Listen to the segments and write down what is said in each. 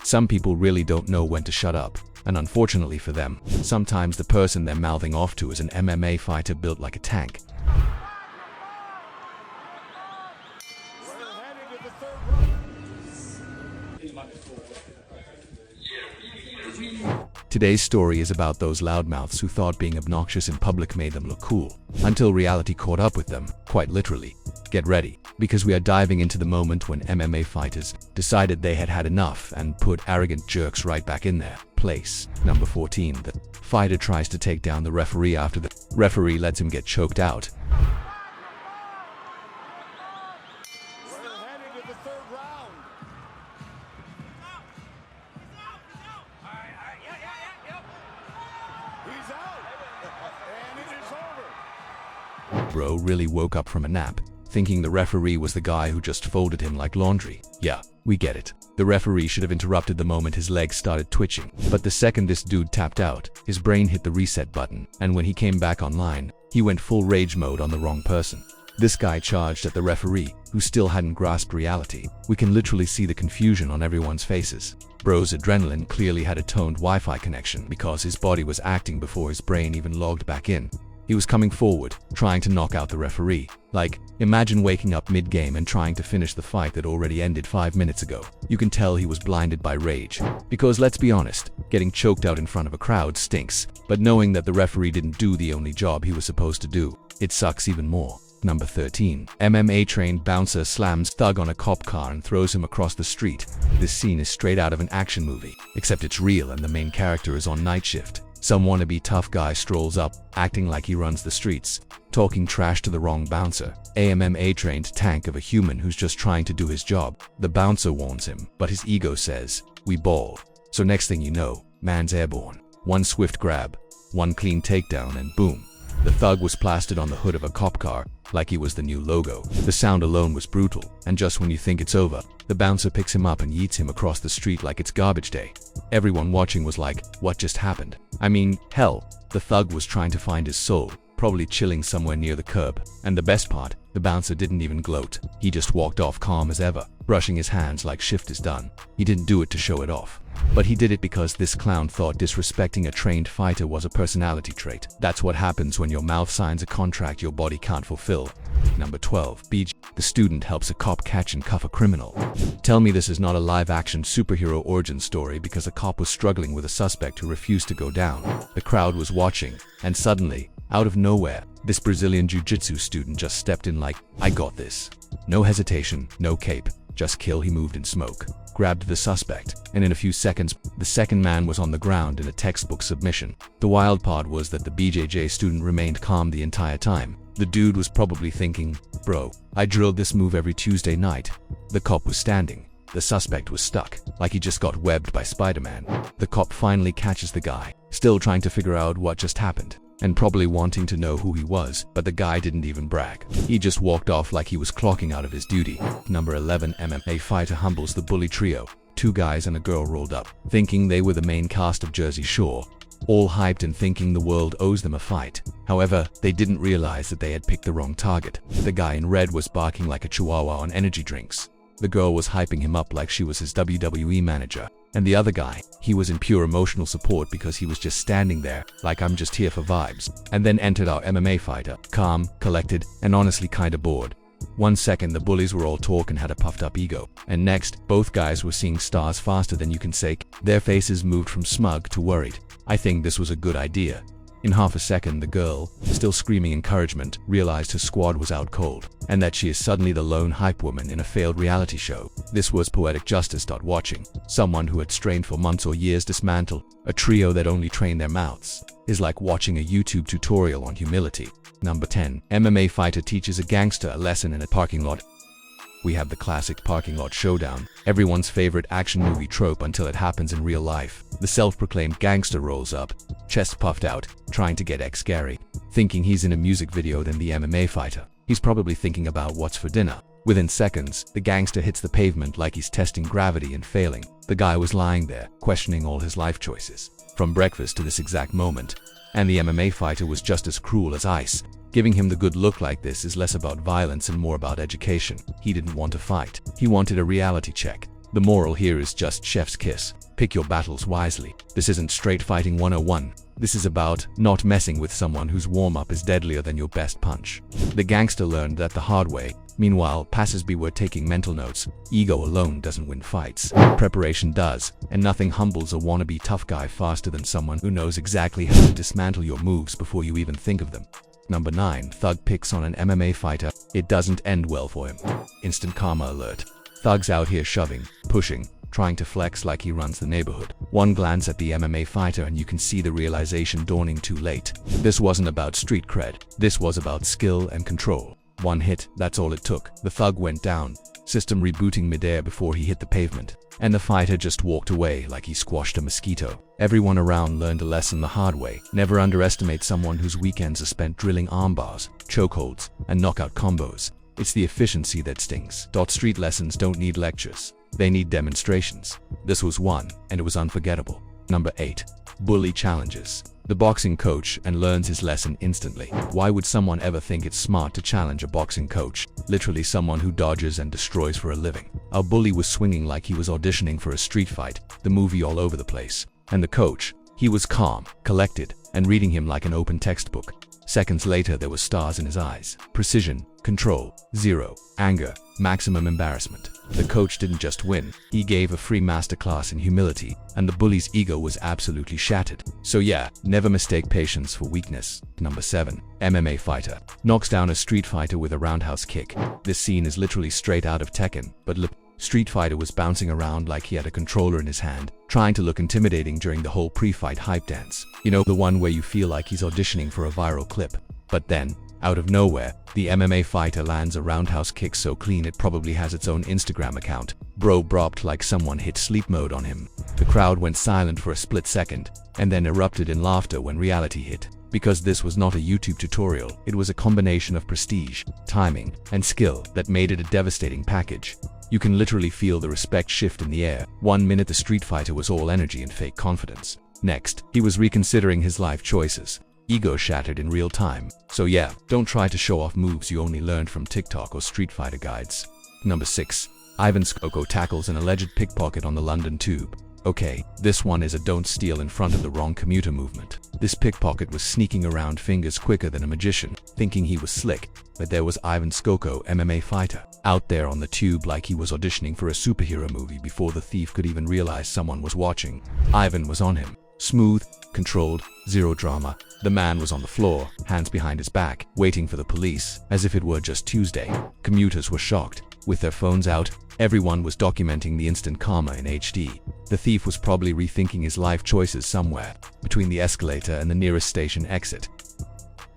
Some people really don't know when to shut up. And unfortunately for them, sometimes the person they're mouthing off to is an MMA fighter built like a tank. Today's story is about those loudmouths who thought being obnoxious in public made them look cool, until reality caught up with them, quite literally. Get ready, because we are diving into the moment when MMA fighters decided they had had enough and put arrogant jerks right back in their place. Number 14. The fighter tries to take down the referee after the referee lets him get choked out. Bro really woke up from a nap, thinking the referee was the guy who just folded him like laundry. Yeah, we get it. The referee should have interrupted the moment his legs started twitching. But the second this dude tapped out, his brain hit the reset button, and when he came back online, he went full rage mode on the wrong person. This guy charged at the referee, who still hadn't grasped reality. We can literally see the confusion on everyone's faces. Bro's adrenaline clearly had a toned Wi-Fi connection because his body was acting before his brain even logged back in. He was coming forward, trying to knock out the referee. Like, imagine waking up mid-game and trying to finish the fight that already ended 5 minutes ago. You can tell he was blinded by rage. Because let's be honest, getting choked out in front of a crowd stinks, but knowing that the referee didn't do the only job he was supposed to do, it sucks even more. Number 13. MMA-trained bouncer slams thug on a cop car and throws him across the street. This scene is straight out of an action movie, except it's real and the main character is on night shift. Some wannabe tough guy strolls up, acting like he runs the streets, talking trash to the wrong bouncer, a MMA-trained tank of a human who's just trying to do his job. The bouncer warns him, but his ego says, "We ball." So next thing you know, man's airborne. One swift grab, one clean takedown, and boom. The thug was plastered on the hood of a cop car, like he was the new logo. The sound alone was brutal, and just when you think it's over, the bouncer picks him up and yeets him across the street like it's garbage day. Everyone watching was like, what just happened? I mean, hell, the thug was trying to find his soul, probably chilling somewhere near the curb. And the best part, the bouncer didn't even gloat. He just walked off calm as ever, brushing his hands like shift is done. He didn't do it to show it off. But he did it because this clown thought disrespecting a trained fighter was a personality trait. That's what happens when your mouth signs a contract your body can't fulfill. Number 12. BG. The student helps a cop catch and cuff a criminal. Tell me this is not a live-action superhero origin story because a cop was struggling with a suspect who refused to go down. The crowd was watching, and suddenly, out of nowhere, this Brazilian jiu-jitsu student just stepped in like, I got this. No hesitation, no cape, just kill. He moved in smoke, grabbed the suspect, and in a few seconds, the second man was on the ground in a textbook submission. The wild part was that the BJJ student remained calm the entire time. The dude was probably thinking, bro, I drilled this move every Tuesday night. The cop was standing. The suspect was stuck, like he just got webbed by Spider-Man. The cop finally catches the guy, still trying to figure out what just happened, and probably wanting to know who he was, but the guy didn't even brag. He just walked off like he was clocking out of his duty. Number 11. MMA fighter humbles the bully trio. 2 guys and a girl rolled up, thinking they were the main cast of Jersey Shore, all hyped and thinking the world owes them a fight. However, they didn't realize that they had picked the wrong target. The guy in red was barking like a chihuahua on energy drinks. The girl was hyping him up like she was his WWE manager. And the other guy, he was in pure emotional support because he was just standing there, like I'm just here for vibes. And then entered our MMA fighter, calm, collected, and honestly kinda bored. 1 second the bullies were all talk and had a puffed up ego. And next, both guys were seeing stars faster than you can say. Their faces moved from smug to worried. I think this was a good idea. In half a second, the girl, still screaming encouragement, realized her squad was out cold, and that she is suddenly the lone hype woman in a failed reality show. This was poetic justice. Watching someone who had strained for months or years dismantle a trio that only trained their mouths is like watching a YouTube tutorial on humility. Number 10. MMA fighter teaches a gangster a lesson in a parking lot. We have the classic parking lot showdown, everyone's favorite action movie trope until it happens in real life. The self-proclaimed gangster rolls up, chest puffed out, trying to get Gary, thinking he's in a music video. Than the MMA fighter, he's probably thinking about what's for dinner. Within seconds, the gangster hits the pavement like he's testing gravity and failing. The guy was lying there, questioning all his life choices, from breakfast to this exact moment. And the MMA fighter was just as cruel as ice. Giving him the good look like this is less about violence and more about education. He didn't want to fight. He wanted a reality check. The moral here is just chef's kiss. Pick your battles wisely. This isn't straight fighting 101. This is about not messing with someone whose warm-up is deadlier than your best punch. The gangster learned that the hard way. Meanwhile, passersby were taking mental notes. Ego alone doesn't win fights. Preparation does, and nothing humbles a wannabe tough guy faster than someone who knows exactly how to dismantle your moves before you even think of them. Number 9. Thug picks on an MMA fighter. It doesn't end well for him. Instant karma alert. Thug's out here shoving, pushing, trying to flex like he runs the neighborhood. One glance at the MMA fighter and you can see the realization dawning too late. This wasn't about street cred. This was about skill and control. One hit, that's all it took. The thug went down, system rebooting midair before he hit the pavement. And the fighter just walked away like he squashed a mosquito. Everyone around learned a lesson the hard way. Never underestimate someone whose weekends are spent drilling armbars, chokeholds, and knockout combos. It's the efficiency that stings. Street lessons don't need lectures. They need demonstrations. This was one, and it was unforgettable. Number 8. Bully challenges. The boxing coach and learns his lesson instantly. Why would someone ever think it's smart to challenge a boxing coach? Literally someone who dodges and destroys for a living. Our bully was swinging like he was auditioning for a street fight, the movie all over the place. And the coach, he was calm, collected, and reading him like an open textbook. Seconds later, there were stars in his eyes. Precision, control, zero, anger, maximum embarrassment. The coach didn't just win, he gave a free masterclass in humility, and the bully's ego was absolutely shattered. So yeah, never mistake patience for weakness. Number 7. MMA fighter knocks down a street fighter with a roundhouse kick. This scene is literally straight out of Tekken, but Street Fighter was bouncing around like he had a controller in his hand, trying to look intimidating during the whole pre-fight hype dance. You know, the one where you feel like he's auditioning for a viral clip. But then, out of nowhere, the MMA fighter lands a roundhouse kick so clean it probably has its own Instagram account. Bro dropped like someone hit sleep mode on him. The crowd went silent for a split second, and then erupted in laughter when reality hit. Because this was not a YouTube tutorial, it was a combination of prestige, timing, and skill that made it a devastating package. You can literally feel the respect shift in the air. 1 minute the street fighter was all energy and fake confidence. Next, he was reconsidering his life choices. Ego shattered in real time. So yeah, don't try to show off moves you only learned from TikTok or Street Fighter guides. Number 6. Ivan Skoko tackles an alleged pickpocket on the London Tube. Okay, this one is a don't steal in front of the wrong commuter movement. This pickpocket was sneaking around fingers quicker than a magician, thinking he was slick, but there was Ivan Skoko, MMA fighter, out there on the tube like he was auditioning for a superhero movie before the thief could even realize someone was watching. Ivan was on him. Smooth, controlled, zero drama. The man was on the floor, hands behind his back, waiting for the police, as if it were just Tuesday. Commuters were shocked. With their phones out, everyone was documenting the instant karma in HD. The thief was probably rethinking his life choices somewhere, between the escalator and the nearest station exit.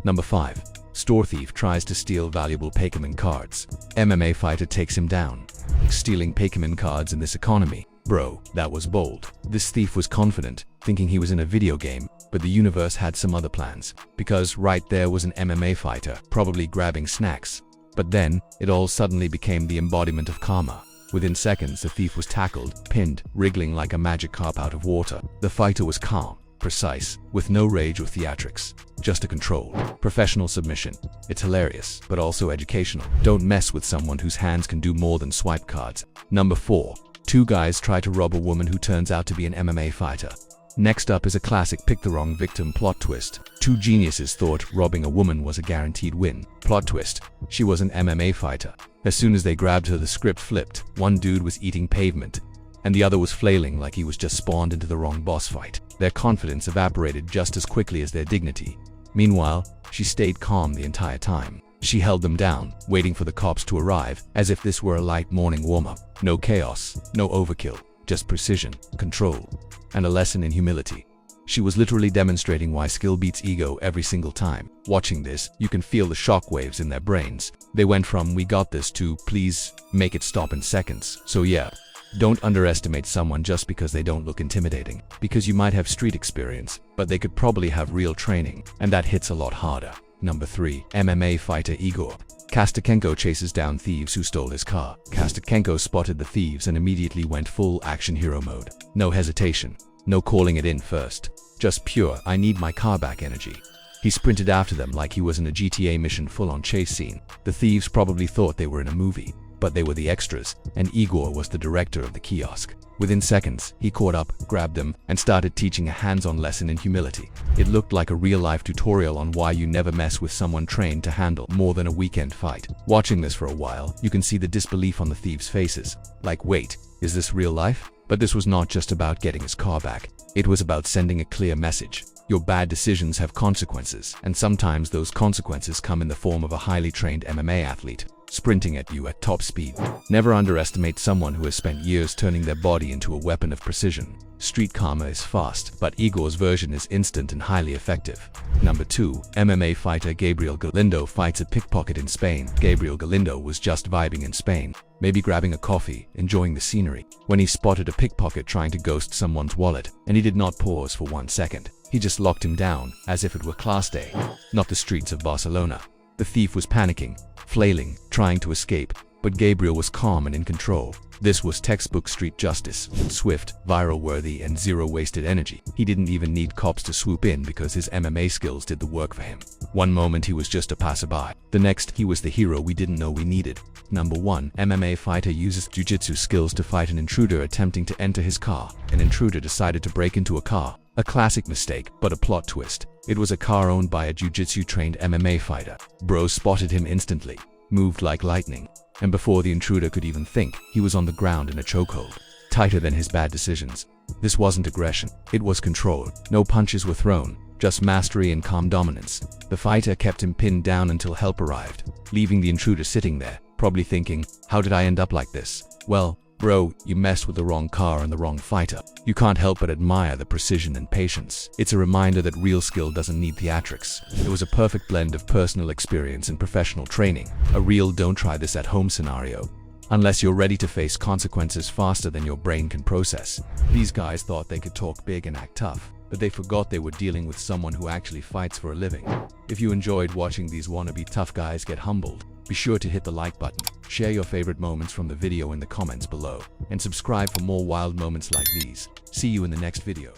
Number 5. Store thief tries to steal valuable Pokemon cards. MMA fighter takes him down. Stealing Pokemon cards in this economy? Bro, that was bold. This thief was confident, thinking he was in a video game, but the universe had some other plans, because right there was an MMA fighter, probably grabbing snacks. But then, it all suddenly became the embodiment of karma. Within seconds, the thief was tackled, pinned, wriggling like a magic carp out of water. The fighter was calm, precise, with no rage or theatrics, just a control. Professional submission. It's hilarious, but also educational. Don't mess with someone whose hands can do more than swipe cards. Number 4. 2 guys try to rob a woman who turns out to be an MMA fighter. Next up is a classic pick the wrong victim plot twist. 2 geniuses thought robbing a woman was a guaranteed win. Plot twist: she was an MMA fighter. As soon as they grabbed her, the script flipped. One dude was eating pavement, and the other was flailing like he was just spawned into the wrong boss fight. Their confidence evaporated just as quickly as their dignity. Meanwhile, she stayed calm the entire time. She held them down, waiting for the cops to arrive, as if this were a light morning warm-up. No chaos, no overkill, just precision, control, and a lesson in humility. She was literally demonstrating why skill beats ego every single time. Watching this, you can feel the shockwaves in their brains. They went from "we got this" to "please make it stop" in seconds. So yeah, don't underestimate someone just because they don't look intimidating. Because you might have street experience, but they could probably have real training, and that hits a lot harder. Number 3. MMA fighter Igor. Kostakenko chases down thieves who stole his car. Kostakenko spotted the thieves and immediately went full action hero mode. No hesitation. No calling it in first. Just pure "I need my car back" energy. He sprinted after them like he was in a GTA mission full-on chase scene. The thieves probably thought they were in a movie, but they were the extras, and Igor was the director of the kiosk. Within seconds, he caught up, grabbed them, and started teaching a hands-on lesson in humility. It looked like a real-life tutorial on why you never mess with someone trained to handle more than a weekend fight. Watching this for a while, you can see the disbelief on the thieves' faces. Like, wait, is this real life? But this was not just about getting his car back. It was about sending a clear message. Your bad decisions have consequences, and sometimes those consequences come in the form of a highly trained MMA athlete sprinting at you at top speed. Never underestimate someone who has spent years turning their body into a weapon of precision. Street karma is fast, but Igor's version is instant and highly effective. Number 2. MMA fighter Gabriel Galindo fights a pickpocket in Spain. Gabriel Galindo was just vibing in Spain, maybe grabbing a coffee, enjoying the scenery, when he spotted a pickpocket trying to ghost someone's wallet, and he did not pause for 1 second. He just locked him down, as if it were class day, not the streets of Barcelona. The thief was panicking, flailing, trying to escape, but Gabriel was calm and in control. This was textbook street justice, swift, viral-worthy, and zero wasted energy. He didn't even need cops to swoop in because his MMA skills did the work for him. One moment he was just a passerby, the next he was the hero we didn't know we needed. Number 1. MMA fighter uses jiu-jitsu skills to fight an intruder attempting to enter his car. An intruder decided to break into a car. A classic mistake, but a plot twist. It was a car owned by a jiu-jitsu trained MMA fighter. Bro spotted him instantly, moved like lightning, and before the intruder could even think, he was on the ground in a chokehold, tighter than his bad decisions. This wasn't aggression, it was control. No punches were thrown, just mastery and calm dominance. The fighter kept him pinned down until help arrived, leaving the intruder sitting there, probably thinking, how did I end up like this? Well, bro, you messed with the wrong car and the wrong fighter. You can't help but admire the precision and patience. It's a reminder that real skill doesn't need theatrics. It was a perfect blend of personal experience and professional training. A real don't try this at home scenario. Unless you're ready to face consequences faster than your brain can process. These guys thought they could talk big and act tough, but they forgot they were dealing with someone who actually fights for a living. If you enjoyed watching these wannabe tough guys get humbled, be sure to hit the like button, share your favorite moments from the video in the comments below, and subscribe for more wild moments like these. See you in the next video.